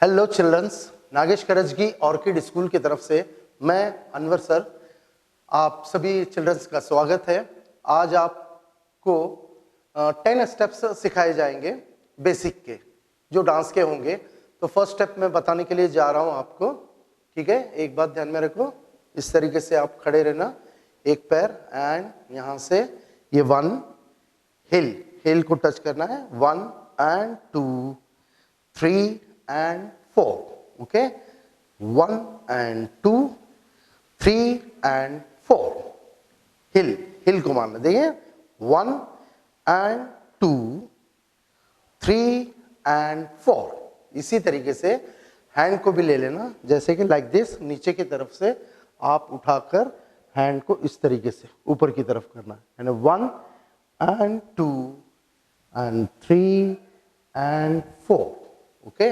Hello childrens, Nagesh Karajagi Orchid school की तरफ से मैं अनवर सर आप सभी चिल्ड्रंस का स्वागत है। आज आपको 10 स्टेप्स सिखाए जाएंगे बेसिक के, जो डांस के होंगे। तो फर्स्ट स्टेप मैं बताने के लिए जा रहा हूं आपको, ठीक है। एक बात ध्यान में रखो, इस तरीके से आप खड़े रहना, एक पैर एंड यहां से ये 1 हिल को टच करना है, 1 and 2 3 and 4, okay, 1 and 2 3 and 4 हिल को मारना। देखिए 1 and 2 3 and 4। इसी तरीके से हैंड को भी ले लेना, जैसे कि लाइक दिस, नीचे की तरफ से आप उठाकर हैंड को इस तरीके से ऊपर की तरफ करना है। 1 and 2 and 3 and 4, okay.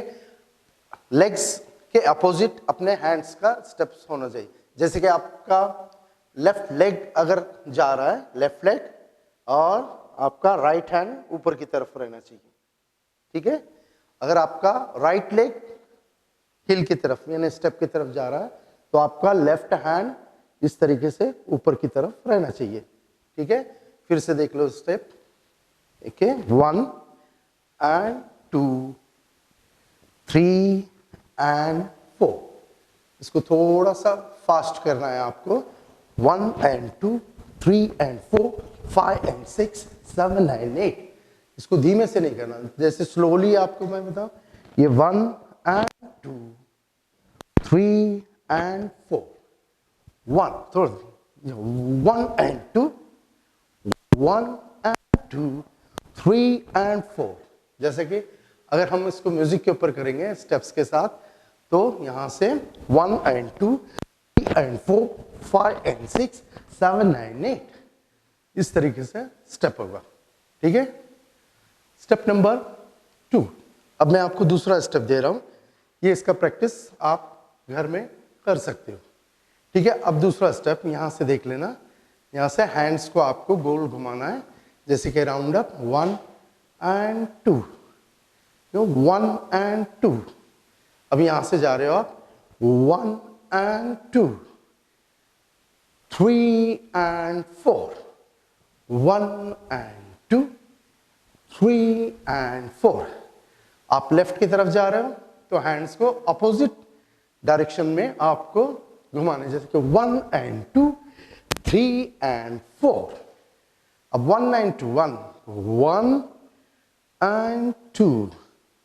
Legs के अपोजिट अपने हैंड्स का स्टेप्स होना चाहिए। जैसे कि आपका लेफ्ट लेग अगर जा रहा है, लेफ्ट लेग, और आपका राइट हैंड ऊपर की तरफ रहना चाहिए, ठीक है। अगर आपका राइट लेग हिल की तरफ यानी स्टेप की तरफ जा रहा है, तो आपका लेफ्ट हैंड इस तरीके से ऊपर की तरफ रहना चाहिए, ठीक है। फिर से देख लो स्टेप, ओके, 1 and 2 3 and 4। इसको थोड़ा सा फास्ट करना है आपको। 1 and 2 3 and 4 5 and 6 7 and 8। इसको धीमे से नहीं करना, जैसे स्लोली आपको मैं बताऊं, ये 1 and 2 3 and 4 1 थोड़ा 1 and 2 1 and 2 3 and 4। जैसे कि अगर हम इसको म्यूजिक के ऊपर करेंगे स्टेप्स के साथ, तो यहां से 1 and 2 3 and 4 5 and 6 7 and 8 इस तरीके से स्टेप होगा, ठीक है। Step number 2। अब मैं आपको दूसरा स्टेप दे रहा हूं, ये इसका प्रैक्टिस आप घर में कर सकते हो, ठीक है। अब दूसरा स्टेप यहां से देख लेना, यहां से हैंड्स को आपको गोल घुमाना है, जैसे कि राउंड अप 1 and 2, 1 and 2। अब यहां से जा रहे हो आप 1 and 2 3 and 4 1 and 2 3 and 4। आप लेफ्ट की तरफ जा रहे हो तो हैंड्स को अपोजिट डायरेक्शन में आपको घुमाने, जैसे कि 1 and 2 3 and 4। अब 1 and 2 1 and 2।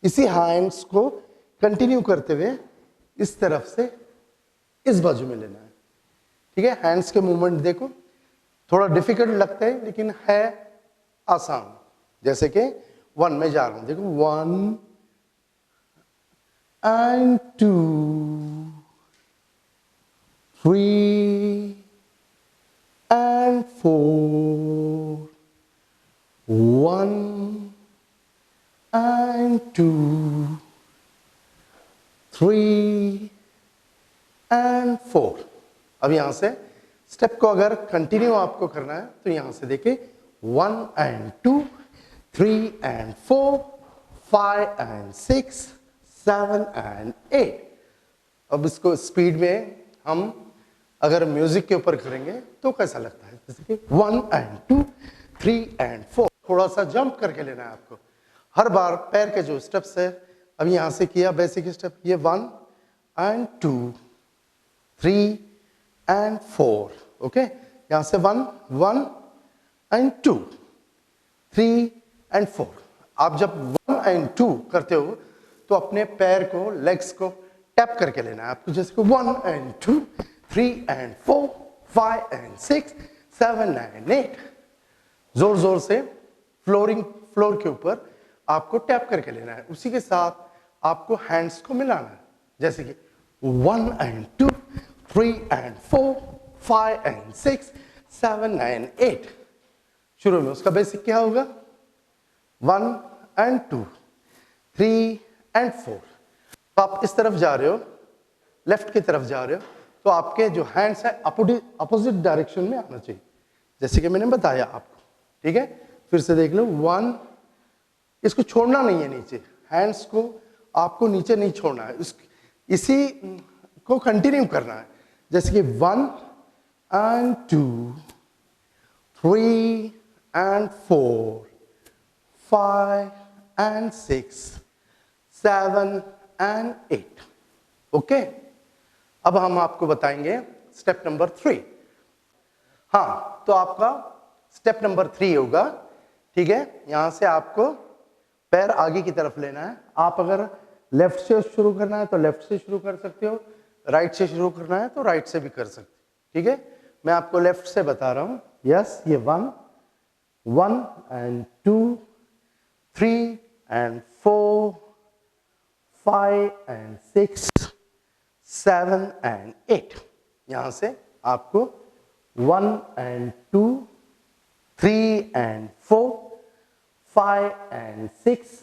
इसी हैंड्स को कंटिन्यू करते हुए इस तरफ से इस बाजू में लेना है, ठीक है। हैंड्स के मूवमेंट देखो, थोड़ा डिफिकल्ट लगता है लेकिन है आसान। जैसे कि 1 में जा रहा हूं, देखो 1 and 2 3 and 4 1 and 2 3 and 4। अब यहां से स्टेप को अगर कंटिन्यू आपको करना है तो यहां से देखिए 1 and 2 3 and 4 5 and 6 7 and 8। अब इसको स्पीड में हम अगर म्यूजिक के ऊपर करेंगे तो कैसा लगता है, जैसे कि 1 and 2 3 and 4। थोड़ा सा जंप करके लेना है आपको हर बार। पैर के जो स्टेप्स है, अब यहां से किया बेसिक स्टेप, ये 1 and 2 3 and 4, ओके। यहां से 1 and 2 3 and 4। आप जब 1 and 2 करते हो तो अपने पैर को, लेग्स को टैप करके लेना है आपको, जैसे कि 1 and 2 3 and 4 5 and 6 7 and 8। जोर जोर से फ्लोर के ऊपर आपको टैप करके लेना है। उसी के साथ आपको हैंड्स को मिलाना है, जैसे कि 1 and 2 3 and 4 5 and 6 7 and 8। शुरू में उसका बेसिक क्या होगा, 1 and 2 3 and 4। तो आप इस तरफ जा रहे हो, लेफ्ट की तरफ जा रहे हो, तो आपके जो हैंड्स है अपोजिट डायरेक्शन में आना चाहिए, जैसे कि मैंने बताया आपको, ठीक है। फिर से देख लो 1, इसको छोड़ना नहीं है नीचे, हैंड्स को आपको नीचे नहीं छोड़ना है, इसी को कंटिन्यू करना है। जैसे कि 1 and 2, 3 and 4, 5 and 6, 7 and 8। Okay, अब हम आपको बताएंगे स्टेप नंबर 3। हाँ, तो आपका स्टेप नंबर 3 होगा, ठीक है। यहां से आपको पैर आगे की तरफ लेना है। आप अगर लेफ्ट से शुरू करना है तो लेफ्ट से शुरू कर सकते हो, राइट से शुरू करना है तो राइट से भी कर सकते हो, ठीक है। मैं आपको लेफ्ट से बता रहा हूं। यस, ये 1 and 2, 3 and 4, 5 and 6, 7 and 8। यहां से आपको 1 and 2, 3 and 4, 5 and 6,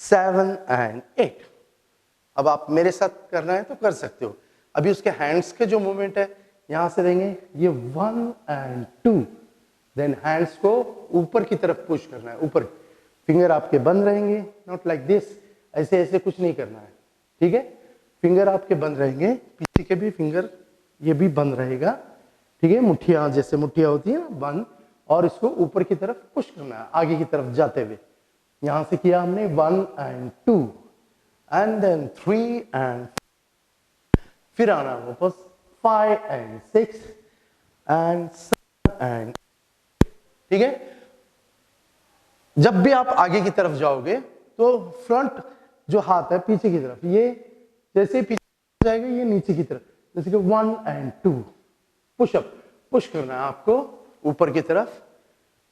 7 and 8। अब आप मेरे साथ करना है तो कर सकते हो। अभी उसके हैंड्स के जो मूवमेंट है, यहां से देंगे ये 1 and 2, देन हैंड्स को ऊपर की तरफ पुश करना है, ऊपर। फिंगर आपके बंद रहेंगे, नॉट लाइक दिस, ऐसे ऐसे कुछ नहीं करना है, ठीक है। फिंगर आपके बंद रहेंगे, पीछे के भी फिंगर ये भी बंद रहेगा, ठीक है। मुट्ठियां जैसे मुट्ठियां होती है ना, बंद, और इसको ऊपर की तरफ पुश करना है, आगे की तरफ जाते हुए। यहां से किया हमने 1 and 2, एंड देन 3 and, फिर आना वापस 5 and 6 and 7 and, ठीक है। जब भी आप आगे की तरफ जाओगे तो फ्रंट जो हाथ है पीछे की तरफ, ये जैसे पीछे जाएगा ये नीचे की तरफ। जैसे कि 1 and 2 पुशअप, पुश करना है आपको ऊपर की तरफ।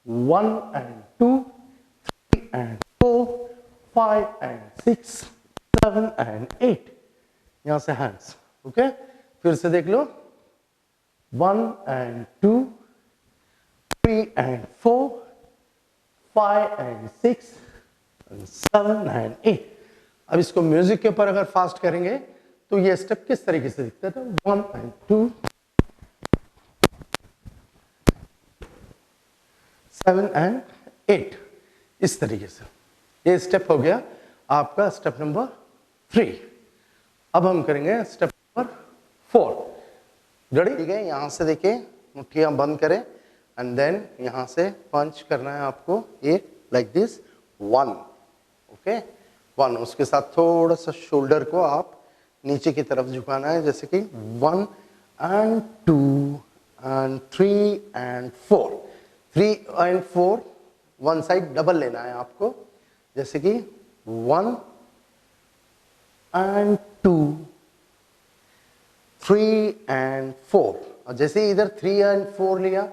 1 and 2, 3 and 4, 5 and 6, 7 and 8। यहां से हैंड्स, ओके। फिर से देख लो, 1 and 2, 3 and 4, 5 and 6 and 7 and 8। अब इसको म्यूजिक के ऊपर अगर फास्ट करेंगे तो ये स्टेप किस तरीके से दिखता है, तो 1 and 2, 7 and 8, इस तरीके से। ये स्टेप हो गया आपका स्टेप नंबर 3। अब हम करेंगे स्टेप नंबर 4। रेडी, ठीक है। यहां से देखिए, मुट्ठियां बंद करें एंड देन यहां से पंच करना है आपको, ये लाइक दिस 1, ओके 1। उसके साथ थोड़ा सा शोल्डर को आप नीचे की तरफ झुकाना है, जैसे कि 1 and 2 and 3 and 4। 3 and 4 one side double लेना है आपको, जैसे कि 1 and 2, 3 and 4। और जैसे इधर 3 and 4 लिया,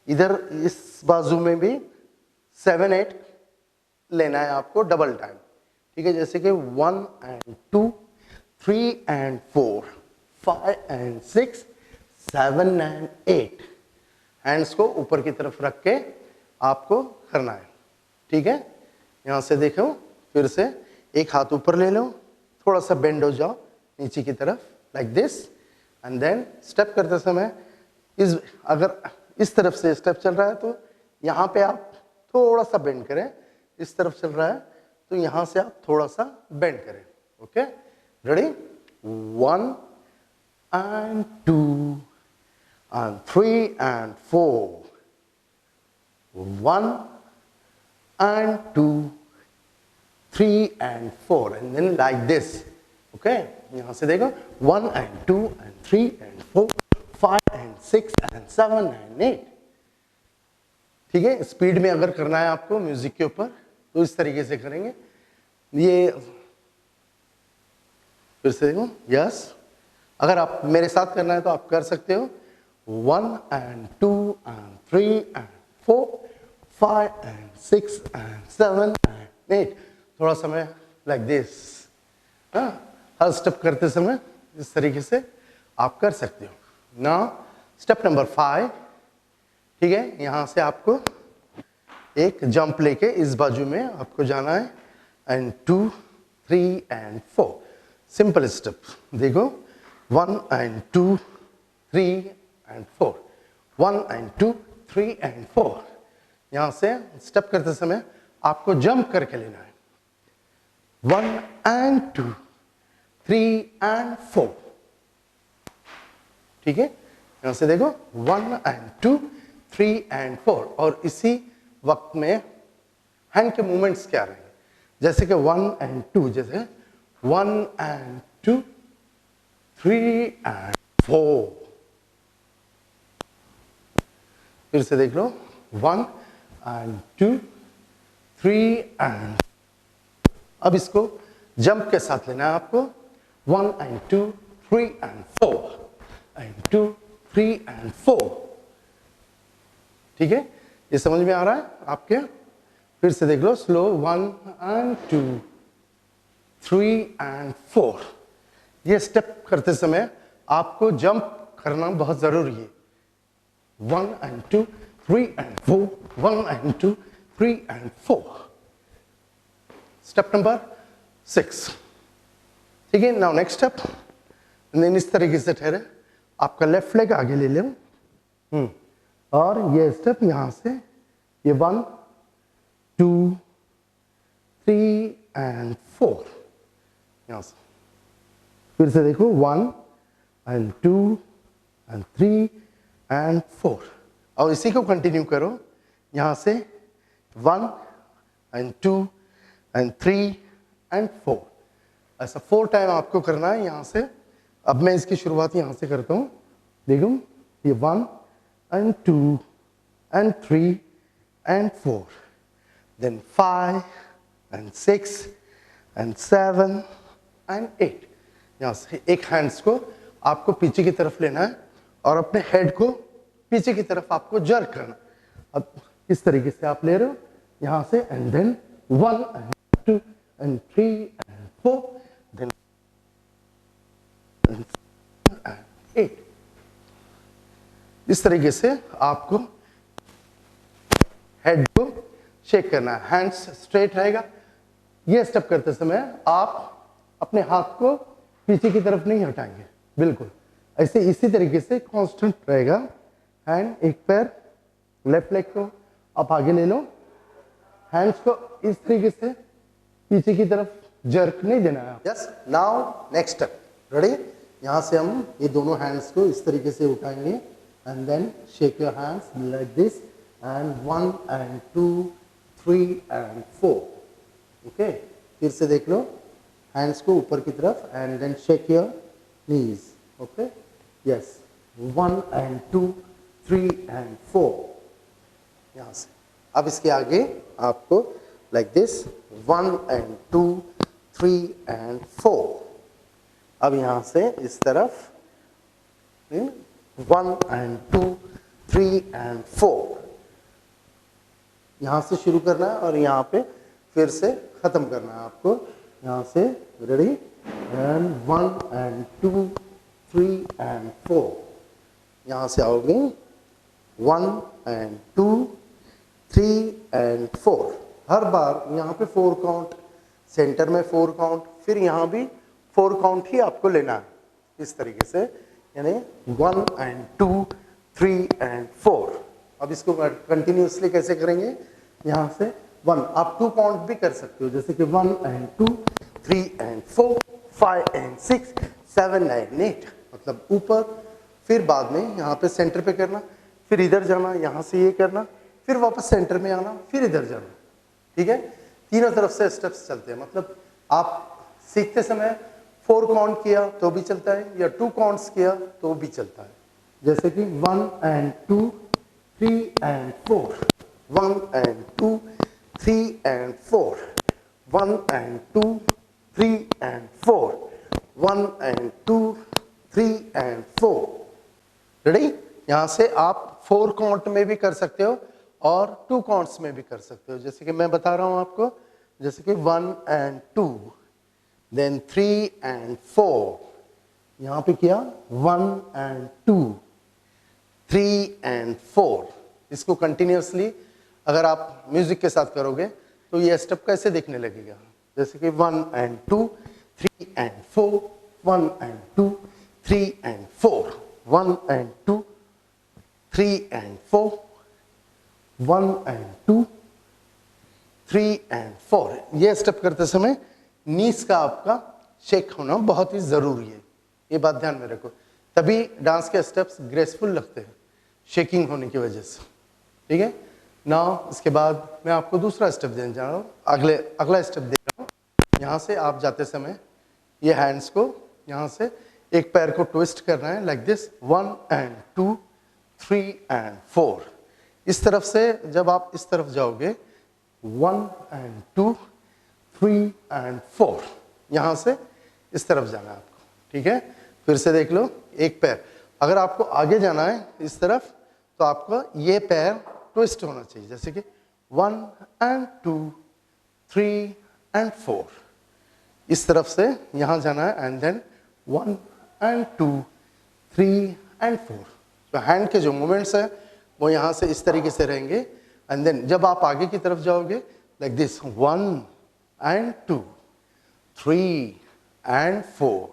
इधर इस बाजू में भी 7 8 लेना है आपको डबल टाइम, ठीक है। जैसे कि 1 and 2, 3 and 4, 5 and 6, 7 and 8। Hands को ऊपर की तरफ रख के आपको करना है, ठीक है। यहां से देखो, फिर से एक हाथ ऊपर ले लो, थोड़ा सा बेंड हो जाओ नीचे की तरफ like this, and then step करते समय अगर इस तरफ से स्टेप चल रहा है तो यहां पे आप थोड़ा सा बेंड करें, इस तरफ चल रहा है तो यहां से आप थोड़ा सा बेंड करें, okay. Ready, 1 and 2 and 3 and 4, 1 and 2, 3 and 4, and then like this, okay। यहां से देखो 1 and 2 and 3 and 4, 5 and 6 and 7 and 8, ठीक है। स्पीड में अगर करना है आपको म्यूजिक के ऊपर तो इस तरीके से करेंगे। ये फिर से देखो, यस। अगर आप मेरे साथ करना है तो आप कर सकते हो, 1 and 2 and 3 and 4, 5 and 6 and 7 and 8। थोड़ा समय लाइक दिस, हर स्टेप करते समय इस तरीके से आप कर सकते हो। नाउ स्टेप नंबर 5, ठीक है। यहां से आपको एक जंप लेके इस बाजू में आपको जाना है, एंड 2, 3 and 4। सिंपल स्टेप देखो, 1 and 2, 3 and 4, 1 and 2, 3 and 4। यहां से स्टेप करते समय आपको जंप करके लेना है, 1 and 2, 3 and 4। ठीक है, यहां से देखो 1 and 2, 3 and 4। और इसी वक्त में हैंड के मूवमेंट्स क्या रहेंगे, जैसे कि 1 and 2, जैसे 1 and 2, 3 and 4। फिर से देख लो 1 and 2, 3 and। अब इसको जंप के साथ लेना है आपको, 1 and 2, 3 and 4 and 2, 3 and 4। ठीक है, ये समझ में आ रहा है आपके? फिर से देख लो स्लो, 1 and 2, 3 and 4। ये स्टेप करते समय आपको जंप करना बहुत जरूरी है। 1 and 2, 3 and 4, 1 and 2, 3 and 4। Step number 6। ठीक है, नाउ नेक्स्ट स्टेप। इस तरीके से ठहरे, आपका लेफ्ट लेग आगे ले लो, और ये स्टेप यहां से, ये 1, 2, 3 and 4। यहां से फिर से देखो 1 and 2 and 3 and 4। और इसी को कंटिन्यू करो, यहां से 1 and 2 and 3 and 4। ऐसा 4 टाइम आपको करना है यहां से। अब मैं इसकी शुरुआत यहां से करता हूं, देखो ये 1 and 2 and 3 and 4, then 5 and 6 and 7 and 8। यहां से एक हैंड्स को आपको पीछे की तरफ लेना है और अपने हेड को पीछे की तरफ आपको जर्क करना। अब इस तरीके से आप ले रहे हो यहां से, and then 1 and 2 and 3 and 4, then 8। इस तरीके से आपको हेड को शेक करना है, हैंड्स स्ट्रेट रहेगा। ये स्टेप करते समय आप अपने हाथ को पीछे की तरफ नहीं हटाएंगे, बिल्कुल ऐसे इसी तरीके से कांस्टेंट रहेगा। हैंड, एक पैर, लेफ्ट लेग को आप आगे ले लो, हैंड्स को इस तरीके से पीछे की तरफ जर्क नहीं देना है। Yes, now next step, ready? यहां से हम ये दोनों हैंड्स को इस तरीके से उठाएंगे, and then shake your hands like this, and 1 and 2, 3 and 4। Okay, फिर से देख लो, हैंड्स को ऊपर की तरफ, and then shake your knees. Okay, yes, 1 and 2, 3 and 4। यहां से अब इसके आगे आपको लाइक दिस, 1 and 2, 3 and 4। अब यहां से इस तरफ 1 and 2, 3 and 4। यहां से शुरू करना है और यहां पे फिर से खत्म करना है आपको। यहां से रेडी, एंड 1 and 2, 3 and 4। यहां से आओगे 1 and 2, 3 and 4। हर बार यहाँ पे 4 काउंट, सेंटर में 4 काउंट, फिर यहाँ भी 4 काउंट ही आपको लेना है इस तरीके से, यानी 1 and 2, 3 and 4। अब इसको कंटिन्यूसली कैसे करेंगे, यहाँ से 1, आप 2 काउंट भी कर सकते हो, जैसे कि 1 and 2, 3 and 4, 5 and 6, 7 and 8। मतलब ऊपर, फिर बाद में यहाँ पे सेंटर पे करना, फिर इधर जाना, यहाँ से ये करना, फिर वापस सेंटर में आना, फिर इधर जाना। ठीक है, तीनों तरफ से स्टेप्स चलते हैं। मतलब आप सीखते समय 4 काउंट किया तो भी चलता है, या 2 काउंट्स किया तो भी चलता है। जैसे कि 1 and 2, 3 and 4, 1 and 2, 3 and 4, 1 and 2, 3 and 4, 1 and 2, 3 and 4। Ready? यहां से आप 4 काउंट में भी कर सकते हो और 2 काउंट्स में भी कर सकते हो, जैसे कि मैं बता रहा हूं आपको, जैसे कि 1 and 2, then 3 and 4। यहां पे किया 1 and 2, 3 and 4। इसको कंटिन्यूसली अगर आप म्यूजिक के साथ करोगे तो ये स्टेप कैसे दिखने लगेगा, जैसे कि 1 and 2, 3 and 4, 1 and 2, 3 and 4, 1 and 2, 3 and 4, 1 and 2, 3 and 4। ये स्टेप करते समय नीस का आपका शेक होना बहुत ही ज़रूरी है, ये बात ध्यान में रखो, तभी डांस के स्टेप्स ग्रेसफुल लगते हैं शेकिंग होने की वजह से। ठीक है नाउ, इसके बाद मैं आपको दूसरा स्टेप देने जा रहा हूँ, अगला स्टेप दे रहा हूँ। यहाँ से आप जाते समय ये हैंड्स को यहाँ से एक पैर को ट्विस्ट करना है लाइक दिस, 1 and 2 3 and 4। इस तरफ से जब आप इस तरफ जाओगे 1 and 2 3 and 4, यहाँ से इस तरफ जाना है आपको। ठीक है, फिर से देख लो, एक पैर, अगर आपको आगे जाना है इस तरफ तो आपका ये पैर ट्विस्ट होना चाहिए, जैसे कि 1 and 2 3 and 4, इस तरफ से यहाँ जाना है, एंड देन 1 and 2 3 and 4। तो हैंड के जो मूवमेंट्स है वो यहाँ से इस तरीके से रहेंगे, एंड देन जब आप आगे की तरफ जाओगे लाइक दिस, 1 and 2 3 and 4,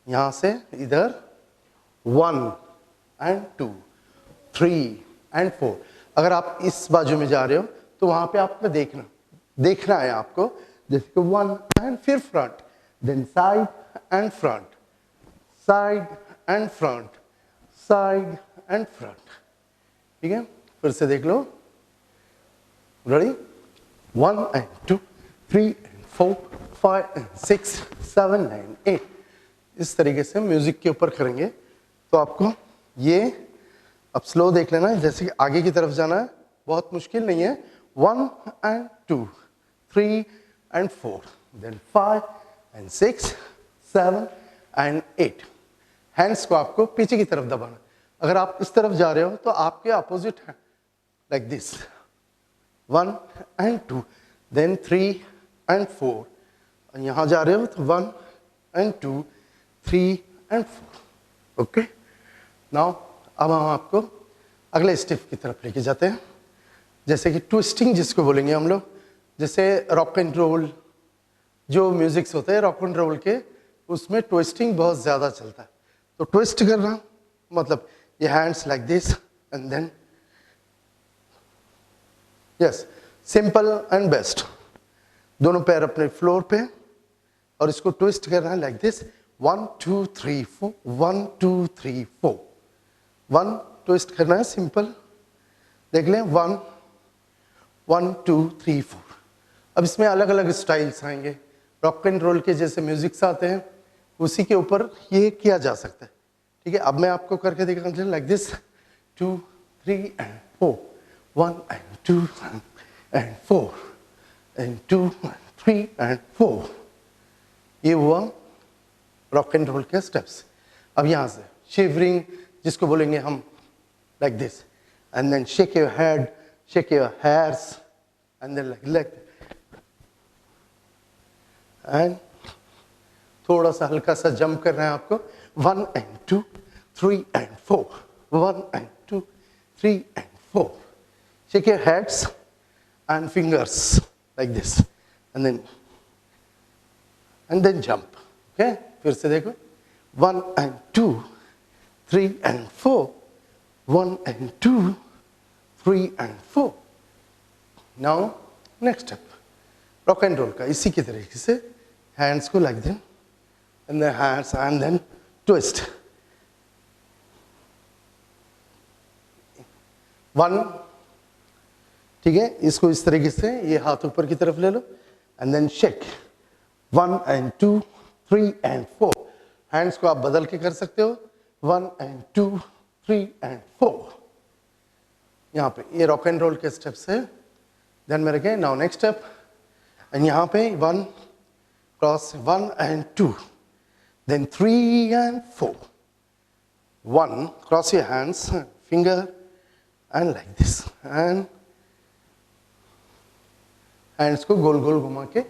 यहाँ से इधर 1 and 2 3 and 4। अगर आप इस बाजू में जा रहे हो तो वहाँ पे आपको देखना है आपको, जैसे कि 1 and फिर front, then side and front, side and front, side and front. ठीक है, फिर से देख लो, ready, 1 and 2 3 and 4 5 and 6 7 and 8, इस तरीके से म्यूजिक के ऊपर करेंगे तो आपको ये, अब स्लो देख लेना है, जैसे कि आगे की तरफ जाना है, बहुत मुश्किल नहीं है, 1 and 2 3 and 4, then 5 and 6 7 and 8। Hands को आपको पीछे की तरफ दबाना, अगर आप इस तरफ जा रहे हो तो आपके अपोजिट है like this, 1 and 2 then 3 and 4, यहाँ जा रहे हो तो 1 and 2 3 and 4। ओके, नाउ अब हम आपको अगले स्टेप की तरफ लेके जाते हैं, जैसे कि ट्विस्टिंग जिसको बोलेंगे हम लोग, जैसे रॉक एंड रोल जो म्यूजिक्स होते हैं रॉक एंड रोल के, उसमें ट्विस्टिंग बहुत ज़्यादा चलता है। तो ट्विस्ट करना मतलब ये hands like this and then, yes, simple and best, दोनों पैर अपने फ्लोर पे और इसको ट्विस्ट करना है लाइक दिस, 1 2 3 4 1 2 3 4, 1 ट्विस्ट करना है, सिंपल देख लें, 1 1 2 3 4। अब इसमें अलग अलग स्टाइल्स आएंगे, रॉक एंड रोल के जैसे म्यूजिक्स आते हैं उसी के ऊपर ये किया जा सकता है। ठीक है, अब मैं आपको करके दिखाऊंगा like this, 2 3 and 4 1 and 2 and 4 and 2 and 3 and 4। ये हुआ रॉक एंड रोल के स्टेप्स। अब यहाँ से शिवरिंग जिसको बोलेंगे हम like this, and then shake your head, shake your hairs, and then like and थोड़ा सा हल्का सा जंप करना है आपको, 1 and 2 3 and 4 1 and 2 3 and 4। Shake your heads and fingers like this, and then jump। okay, फिर से देखो, 1 and 2 3 and 4 1 and 2 3 and 4। now next step rock and roll का, इसी की तरीके से हैंड्स को like then and then hands and then twist, 1। ठीक है, इसको इस तरीके से ये हाथ ऊपर की तरफ ले लो and then shake, 1 and 2 3 and 4। Hands को आप बदल के कर सकते हो, 1 and 2 3 and 4। यहाँ पे ये रॉक एंड रोल के स्टेप्स है, ध्यान में रखें। नाउ नेक्स्ट स्टेप, एंड यहाँ पे 1 cross 1 and 2 then 3 and 4, 1 cross your hands finger and like this, and hands को गोल गोल घुमा के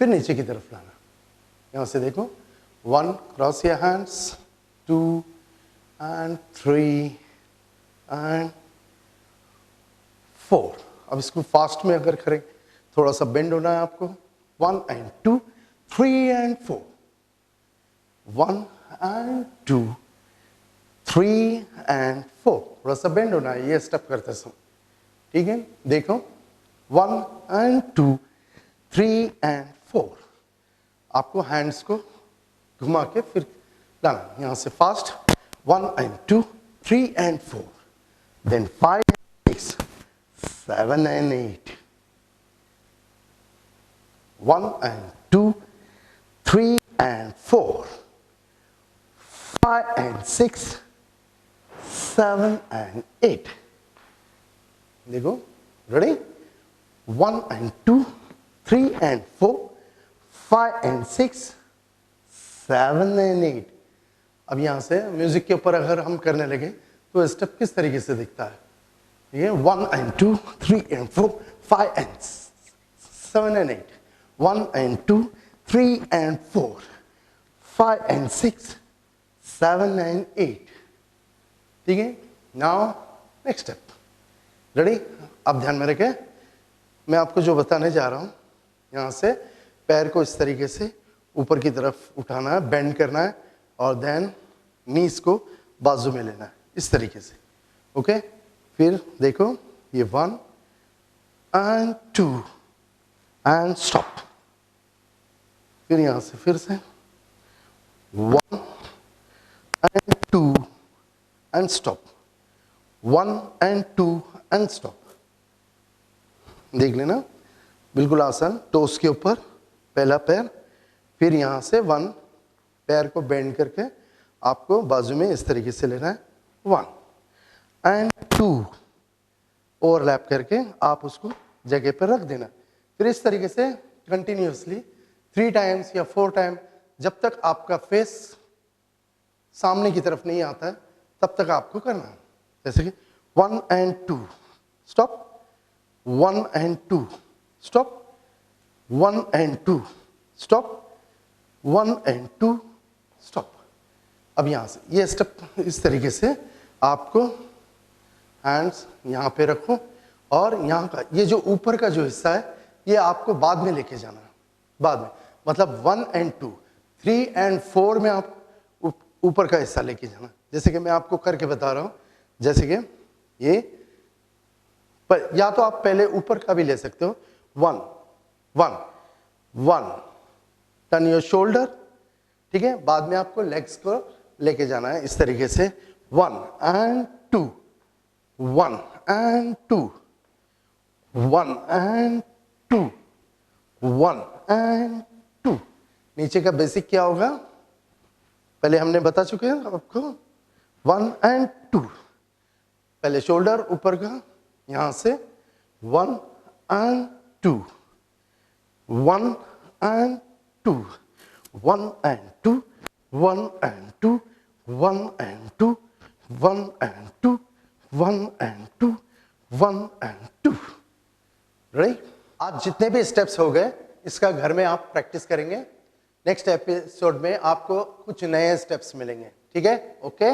फिर नीचे की तरफ लाना। यहाँ से देखो, 1 cross your hands, 2 and 3 and 4। अब इसको फास्ट में अगर करें, थोड़ा सा बेंड होना है आपको, 1 and 2 3 and 4 1 and 2 3 and 4। थोड़ा सा बेंड होना है ये स्टेप करते समय। ठीक है, देखो, 1 and 2 3 and 4 आपको हैंड्स को घुमा के फिर लाना, यहाँ से fast 1 and 2 3 and 4, then 5 and 6 7 and 8, 1 and 2 3 and 4 5 and 6 7 and 8. देखो, ready? 1 and 2 3 and 4 5 and 6 7 and 8. अब यहाँ से म्यूजिक के ऊपर अगर हम करने लगे तो स्टेप किस तरीके से दिखता है? ये 1 and 2 3 and 4 5 and 7 and 8, 1 and 2 3 and 4 5 and 6 7 and 8. ठीक है? Now next step. रेडी? अब ध्यान में रखें, मैं आपको जो बताने जा रहा हूँ, यहाँ से पैर को इस तरीके से ऊपर की तरफ उठाना है, बेंड करना है और देन नीज को बाजू में लेना है इस तरीके से. ओके? फिर देखो, ये 1 and 2 and स्टॉप. फिर यहाँ से फिर से 1 and 2 and stop, 1 and 2 and stop. देख लेना, बिल्कुल आसान. टोस के ऊपर पहला पैर, फिर यहाँ से 1 पैर को बेंड करके आपको बाजू में इस तरीके से लेना है. 1 and 2 ओवरलैप करके आप उसको जगह पर रख देना. फिर इस तरीके से कंटिन्यूसली 3 टाइम्स या 4 टाइम, जब तक आपका फेस सामने की तरफ नहीं आता है तब तक आपको करना है. जैसे कि 1 and 2 stop, 1 and 2 stop, 1 and 2 stop, 1 and 2 stop. अब यहाँ से ये स्टेप इस तरीके से आपको हैंड्स यहाँ पे रखो और यहाँ का ये जो ऊपर का जो हिस्सा है ये आपको बाद में लेके जाना है. बाद में मतलब 1 and 2 3 and 4 में आप ऊपर का हिस्सा लेके जाना. जैसे कि मैं आपको करके बता रहा हूँ, जैसे कि ये पर, या तो आप पहले ऊपर का भी ले सकते हो. 1 1 1 टर्न योर शोल्डर. ठीक है? बाद में आपको लेग्स को लेके जाना है इस तरीके से. 1 and 2 1 and 2 1 and 2 1 and 2. नीचे का बेसिक क्या होगा पहले हमने बता चुके हैं आपको. 1 and 2, पहले शोल्डर ऊपर का, यहाँ से 1 and 2 1 and 2 1 and 2 1 and 2 1 and 2 1 and 2 1 and 2 1 and 2. Right? आज जितने भी स्टेप्स हो गए इसका घर में आप प्रैक्टिस करेंगे. नेक्स्ट एपिसोड में आपको कुछ नए स्टेप्स मिलेंगे. ठीक है? ओके.